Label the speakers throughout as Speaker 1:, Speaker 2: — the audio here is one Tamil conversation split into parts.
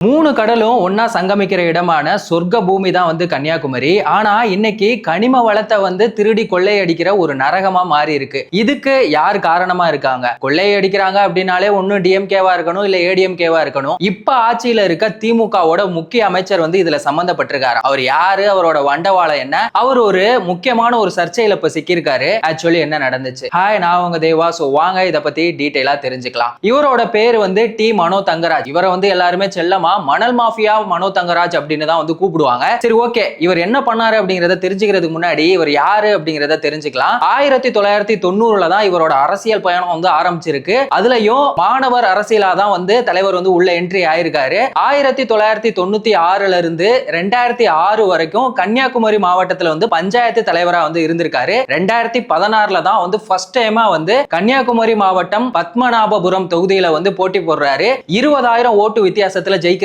Speaker 1: 3 கடலும் ஒன்னா சங்கமிக்கிற இடமான சொர்க்க பூமி தான் வந்து கன்னியாகுமரி. ஆனா இன்னைக்கு கனிம வளத்தை வந்து திருடி கொள்ளையடிக்கிற ஒரு நரகமா மாறி இருக்கு. இதுக்கு யார் காரணமா இருக்காங்க? கொள்ளையடிக்கிறாங்க அப்படின்னாலே ஒண்ணு டிஎம்கேவா இருக்கணும், இல்ல ஏடிஎம்கேவா இருக்கணும். இப்ப ஆட்சியில இருக்க திமுகவோட முக்கிய அமைச்சர் வந்து இதுல சம்பந்தப்பட்டிருக்காரு. அவர் யாரு? அவரோட வண்டவாளம் என்ன? அவர் ஒரு முக்கியமான ஒரு சர்ச்சையில இப்ப சிக்கியிருக்காரு. ஆக்சுவலி என்ன நடந்துச்சு? ஹாய், நான் உங்க தேவா. சோ வாங்க இத பத்தி டீடைலா தெரிஞ்சுக்கலாம். இவரோட பேர் வந்து டி மனோ தங்கராஜ். இவரை வந்து எல்லாருமே செல்லமா மணல் மாஃபியா மனோ தங்கராஜ் அப்படின்னு தான் வந்து கூப்பிடுவாங்க. சரி, ஓகே, இவர் என்ன பண்ணாரு அப்படிங்கறத தெரிஞ்சுக்கிறதுக்கு முன்னாடி இவர் யாரு அப்படிங்கறத தெரிஞ்சுக்கலாம். 1990ல தான் இவரோட அரசியல் பயணம் வந்து ஆரம்பிச்சிருக்கு. அதுலயும் மாணவர் அரசியலா தான் வந்து தலைவர் வந்து உள்ள என்ட்ரி ஆயிருக்காரு. 1996ல இருந்து 2006 வரைக்கும் கன்னியாகுமரி மாவட்டத்துல வந்து பஞ்சாயத்து தலைவரா வந்து இருந்திருக்காரு. 2016ல தான் வந்து ஃபர்ஸ்ட் டைமா வந்து கன்னியாகுமரி மாவட்டம் பத்மநாபபுரம் தொகுதியில வந்து போட்டி போடுறாரு. 20,000 ஓட்டு வித்தியாசத்துல ஜெயிக்கிறாரு.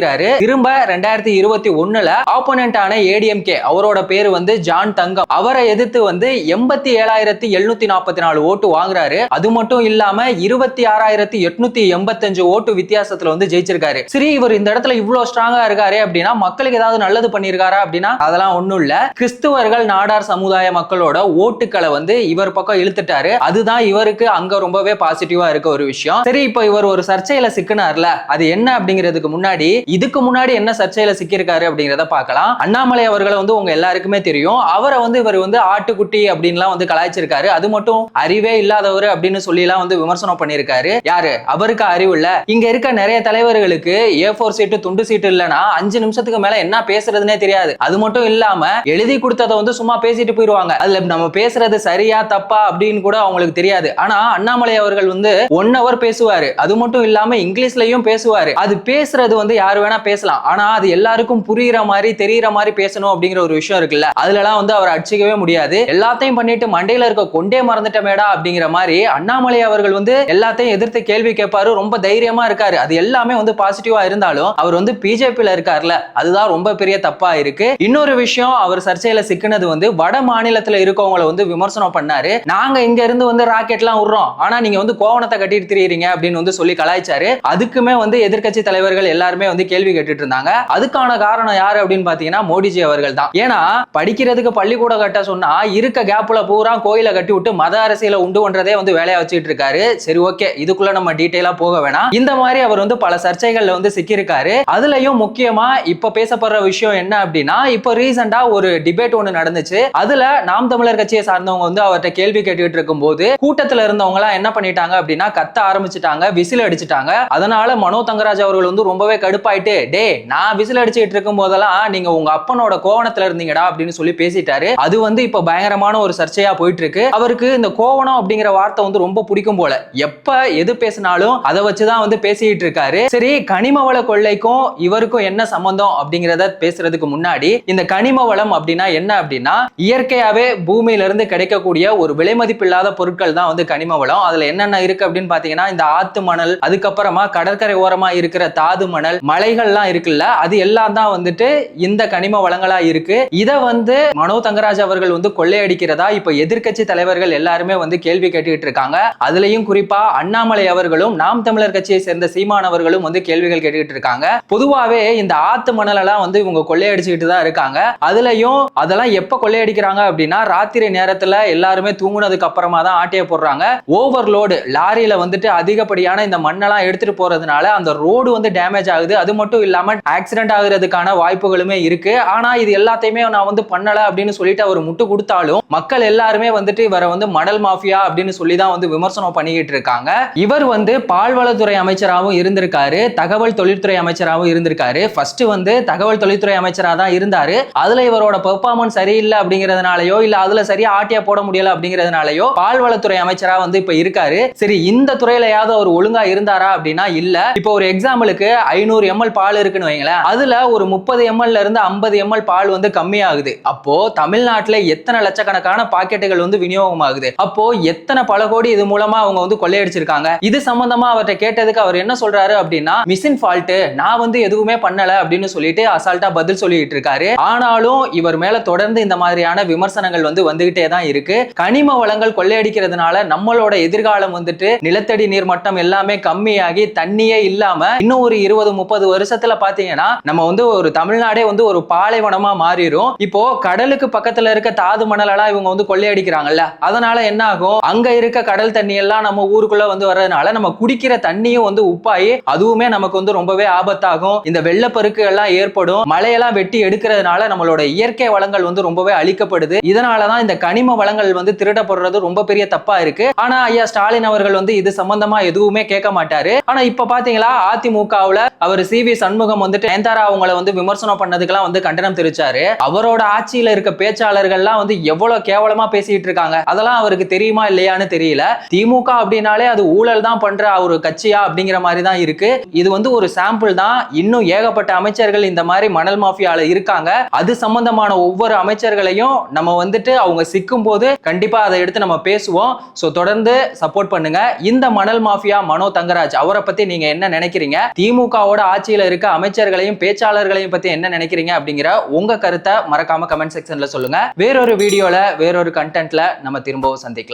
Speaker 1: திரும்ப 2021ல ஆப்போனன்ட் ஆன ஏடிஎம்கே, அவரோட பேரு வந்து ஜான் தங்கம், அவரை எதிர்த்து வந்து 87,744 ஓட்டு வாங்குறாரு. அது மட்டும் இல்லாம 26,885 ஓட்டு வித்தியாசத்துல வந்து ஜெயிச்சிருக்காரு. சரி, இவர் இந்த இடத்துல இவ்வளவு ஸ்ட்ராங்கா இருக்காரு அப்படின்னா மக்களுக்கு ஏதாவது நல்லது பண்ணிருக்காரா அப்படின்னா அதெல்லாம் ஒண்ணும் இல்ல. கிறிஸ்துவர்கள் நாடார் சமுதாய மக்களோட ஓட்டுக்களை வந்து இவர் பக்கம் இழுத்துட்டாரு. அதுதான் இவருக்கு அங்க ரொம்பவே பாசிட்டிவா இருக்க ஒரு விஷயம். சரி, இப்போ இவர் ஒரு சர்ச்சையில சிக்கினார்ல, அது என்ன அப்படிங்கிறதுக்கு முன்னாடி இதுக்கு முன்னாடி என்ன சர்ச்சையில சிக்கியிருக்காரு அப்படிங்கறத பார்க்கலாம். அண்ணாமலை அவர்களை வந்து உங்க எல்லாருக்குமே தெரியும். அவரை வந்து இவர் வந்து ஆட்டுக்குட்டி அப்படின்லாம் வந்து கலாய்ச்சிருக்காரு. அது மட்டும் அறிவே இல்லாதவர் அப்படின்னு சொல்லி எல்லாம் வந்து விமர்சனம் பண்ணிருக்காரு. யாரு? அவருக்கு அறிவு இல்ல. இங்க இருக்க நிறைய தலைவர்களுக்கு A4 சீட்டு துண்டு சீட்டு இல்லைன்னா 5 நிமிஷத்துக்கு மேல என்ன பேசுறதுன்னே தெரியாது. அது மட்டும் இல்லாம எழுதி கொடுத்ததை வந்து சும்மா பேசிட்டு போயிருவாங்க. அதுல நம்ம பேசுறது சரியா தப்பா அப்படின்னு கூட அவங்களுக்கு தெரியாது. ஆனா அண்ணாமலை அவர்கள் வந்து 1 hour பேசுவாரு. அது மட்டும் இல்லாம இங்கிலீஷ்லயும் பேசுவாரு. அது பேசுறது வந்து யாரு வேணா பேசலாம். ஆனா அது எல்லாருக்கும் புரியுற மாதிரி தெரியுற மாதிரி பேசணும் அப்படிங்கிற ஒரு விஷயம் இருக்குல்ல, அதுலலாம் வந்து அவர் அடிச்சுக்கவே முடியாது. எல்லாத்தையும் பண்ணிட்டு மண்டையில இருக்க கொண்டே மறந்துட்டமேடா அப்படிங்கிற மாதிரி அண்ணாமலை அவர்கள் வந்து எல்லாத்தையும் எதிர்த்து கேள்வி கேட்பாரு. ரொம்ப தைரியமா இருக்காரு. அது எல்லாமே வந்து பாசிட்டிவா இருந்தாலும் அவர் வந்து பிஜேபியில இருக்காருல, அதுதான் ரொம்ப பெரிய தப்பா இருக்கு. இன்னொரு விஷயம், அவர் சர்ச்சையில சிக்கினது வந்து வட மாநிலத்துல இருக்கவங்களை வந்து விமர்சனம் பண்ணாரு. நாங்க இங்க இருந்து வந்து ராக்கெட்லாம் விடுறோம், ஆனா நீங்க வந்து கோவணத்தை கட்டிட்டு திரியுறீங்க அப்படின்னு வந்து சொல்லி கலாய்ச்சாரு. அதுக்குமே வந்து எதிர்க்கட்சி தலைவர்கள் எல்லாருமே வந்து கேள்வி கேட்டுட்டு இருந்தாங்க. அதுக்கான காரணம் யாரு அப்படின்னு பாத்தீங்கன்னா மோடிஜி அவர்கள் தான். ஏன்னா படிக்கிறதுக்கு பள்ளிக்கூடம் கட்ட சொன்னா இருக்க கேப்ல பூரா கோயில கட்டி விட்டு மத அரசியல உண்டு பண்றதே வந்து வேலையா வச்சுட்டு இருக்காரு. சரி, ஓகே, இதுக்குள்ள நம்ம டீடைலா போக வேணாம். இந்த மாதிரி அவர் வந்து பல சர்ச்சைகள்ல வந்து சிக்கியிருக்காரு. அதுலயும் முக்கியமா இப்ப பேசப்படுற விஷயம் என்ன அப்படின்னா, இப்ப ரீசெண்டா ஒரு டிபேட் ஒண்ணு நடந்துச்சு. அதுல நாம் தமிழர் கட்சியை சார்ந்தவங்க வந்து அவர்கிட்ட கேள்வி கேட்டுட்டு இருக்கும் போது கூட்டத்துல இருந்தவங்க எல்லாம் என்ன பண்ணிட்டாங்க அப்படின்னா கத்த ஆரம்பிச்சுட்டாங்க, விசில் அடிச்சுட்டாங்க. அதனால மனோ தங்கராஜ் அவர்கள் வந்து ரொம்பவே கடுப்பாயிட்டு, டே, நான் விசில் அடிச்சுட்டு இருக்கும் போதெல்லாம் நீங்க உங்க அப்பனோட கோவணத்துல இருந்தீங்கடா அப்படின்னு சொல்லி பேசிட்டாரு. அது வந்து இப்ப பயங்கரமான ஒரு சர்ச்சையா போயிட்டு இருக்கு. அவருக்கு இந்த கோவணம் அப்படிங்கிற வார்த்தை வந்து ரொம்ப பிடிக்கும் போல. எப்ப எது பேசினாலும் அதை வச்சுதான் வந்து பேசிட்டு இருக்காரு. சரி, கனிம வள கொள்ளைக்கும் இவருக்கும் என்ன சம்பந்தம் அப்படிங்கறத பேசுறதுக்கு முன்னாடி, இந்த கனிம வளம் அப்படின்னா என்ன அப்படின்னா இயற்கையாவே பூமியில இருந்து கிடைக்கக்கூடிய ஒரு விலைமதிப்பில்லாத பொருட்கள் தான் வந்து கனிம வளம். அதுல என்னென்ன இருக்கு அப்படின்னு பாத்தீங்கன்னா இந்த ஆத்து மணல், அதுக்கப்புறமா கடற்கரை ஓரமா இருக்கிற தாது மணல், மலைகள்லாம் இருக்குல்ல, அது எல்லாம் தான் வந்துட்டு இந்த கனிம வளங்களா இருக்கு. இத வந்து மனோ தங்கராஜ் அவர்கள் வந்து கொள்ளையடிக்கிறதா இப்ப எதிர்க்கட்சி தலைவர்கள் எல்லாருமே வந்து கேள்வி கேட்டுட்டு இருக்காங்க. அதுலயும் குறிப்பா அண்ணாமலை அவர்களும் நாம் தமிழர் கட்சியை சேர்ந்த சீமான் அவர்களும் வந்து கேள்விகள் கேட்டுட்டு இருக்காங்க. பொதுவாவே இந்த ஆத்து மணல் எல்லாம் வந்து இவங்க கொள்ளையடிச்சுட்டு தான் இருக்காங்க. அதுலயும் அதெல்லாம் எப்ப கொள்ளையடிக்கிறாங்க அப்படின்னா ராத்திரி நேரத்துல எல்லாருமே தூங்குனதுக்கு அப்புறமா தான் ஆட்டைய போடுறாங்க. ஓவர்லோடு லாரியில வந்துட்டு அதிகப்படியான இந்த மண்ணெல்லாம் எடுத்துட்டு போறதுனால அந்த ரோடு வந்து டேமேஜ் ஆகுது. அது மட்டும் இல்லாம ஆக்சிடென்ட் ஆகுறதுக்கான வாய்ப்புகளுமே இருக்கு. ஆனா இது எல்லாத்தையுமே நான் வந்து பண்ணல அப்படின்னு சொல்லிட்டு அவர் முட்டு கொடுத்தாலும் மக்கள் எல்லாருமே வந்துட்டு இவரை வந்து மணல் மாஃபியா அப்படின்னு சொல்லி தான் வந்து விமர்சனம் பண்ணிக்கிட்டு இருக்காங்க. இவர் வந்து பால்வளத்துறை அமைச்சராகவும் இருந்திருக்காரு, தகவல் தொழில்துறை அமைச்சராகவும் இருந்திருக்காரு. ஃபர்ஸ்ட் வந்து தகவல் தொழில்துறை அமைச்சராக தான் இருந்தாரு. அதுல இவரோட பெர்ஃபார்மன்ஸ் சரியில்லை அப்படிங்கிறதுனாலயோ இல்ல அதுல சரியா ஆட்டியா போட முடியல அப்படிங்கிறதுனாலயோ பால்வளத்துறை அமைச்சரா வந்து இப்ப இருக்காரு. சரி, இந்த துறையிலையாவது அவர் ஒழுங்கா இருந்தாரா அப்படின்னா இல்ல. இப்போ ஒரு எக்ஸாம்பிளுக்கு 500 ml பால் இருக்குன்னு வைங்களேன், அதுல ஒரு 30 ml இருந்து 50 ml பால் வந்து கம்மியாகுது. அப்போ தமிழ்நாட்டுல எத்தனை லட்சக்கணக்கான பாக்கெட்டுகள் வந்து விநியோகம் ஆகுது. அப்போ எத்தனை பல கோடி இது மூலமா அவங்க வந்து கொள்ளையடிச்சிருக்காங்க. இது சம்பந்தமா அவர்கிட்ட கேட்டதுக்கு அவர் என்ன சொல்றாரு அப்படின்னா மிஷின் ஃபால்ட், நான் வந்து எதுவுமே பண்ணல அப்படின்னு சொல்லிட்டு அசால்ட்டா பதில் சொல்லிட்டு இருக்காரு. ஆனாலும் இவர் மேல தொடர்ந்து இந்த மாதிரியான விமர்சனங்கள் வந்து வந்துகிட்டே தான் இருக்கு. கனிம வளங்கள் கொள்ளையடிக்கிறதுனால நம்மளோட எதிர்காலம் வந்துட்டு நிலத்தடி நீர் மட்டம் எல்லாமே கம்மியாகி தண்ணியே இல்லாம இன்னும் ஒரு 20-30 50 வருஷத்துல பாத்தீங்கன்னா நம்ம வந்து ஒரு தமிழ்நாடே வந்து ஒரு பாலைவனமா மாறிடும். இப்போ கடலுக்கு பக்கத்துல இருக்க தாது மணல் எல்லாம் இவங்க வந்து கொள்ளையடிக்கிறாங்கல்ல, அதனால என்ன ஆகும், அங்க இருக்க கடல் தண்ணி எல்லாம் நம்ம ஊருக்குள்ள வந்து வர்றதுனால நம்ம குடிக்கிற தண்ணியும் வந்து உப்பாயி அதுவுமே நமக்கு வந்து ரொம்பவே ஆபத்தாகும். இந்த வெள்ளப்பெருக்கு எல்லாம் ஏற்படும். மழையெல்லாம் வெட்டி எடுக்கிறதுனால நம்மளோட இயற்கை வளங்கள் வந்து ரொம்பவே அழிக்கப்படுது. இதனாலதான் இந்த கனிம வளங்கள் வந்து திருடப்படுறது ரொம்ப பெரிய தப்பா இருக்கு. ஆனா ஐயா ஸ்டாலின் அவர்கள் வந்து இது சம்பந்தமா எதுவுமே கேட்க மாட்டாரு. ஆனா இப்ப பாத்தீங்களா அதிமுகவுல அவர் சி.வி. சண்முகம் வந்துட்டு நயன்தாரா அவங்கள வந்து விமர்சனம் பண்ணதுக்கெல்லாம் வந்து கண்டனம் தெரிவிச்சாரு. அவரோட ஆட்சியில இருக்க பேச்சாளர்கள்லாம் வந்து எவ்வளவு கேவலமா பேசிட்டு இருக்காங்க. அதெல்லாம் அவருக்கு தெரியுமா இல்லையான்னு தெரியல. திமுக அப்படின்னாலே அது ஊழல் தான் பண்ற ஒரு கட்சியா அப்படிங்கிற மாதிரி தான் இருக்கு. இது வந்து ஒரு சாம்பிள் தான். இன்னும் ஏகப்பட்ட அமைச்சர்கள் இந்த மாதிரி மணல் மாஃபியால இருக்காங்க. அது சம்பந்தமான ஒவ்வொரு அமைச்சர்களையும் நம்ம வந்துட்டு அவங்க சிக்கும் போது கண்டிப்பா அதை எடுத்து நம்ம பேசுவோம். சோ தொடர்ந்து சப்போர்ட் பண்ணுங்க. இந்த மணல் மாஃபியா மனோ தங்கராஜ் அவரை பத்தி நீங்க என்ன நினைக்கிறீங்க? திமுகவோட ஆட்சியில இருக்க அமைச்சர்களையும் பேச்சாளர்களையும் பத்தி என்ன நினைக்கிறீங்க அப்படிங்கிற உங்க கருத்தை மறக்காம கமெண்ட் செக்ஷன்ல சொல்லுங்க. வேறொரு வீடியோல வேறொரு கண்டென்ட்ல நம்ம திரும்பவும் சந்திக்கலாம்.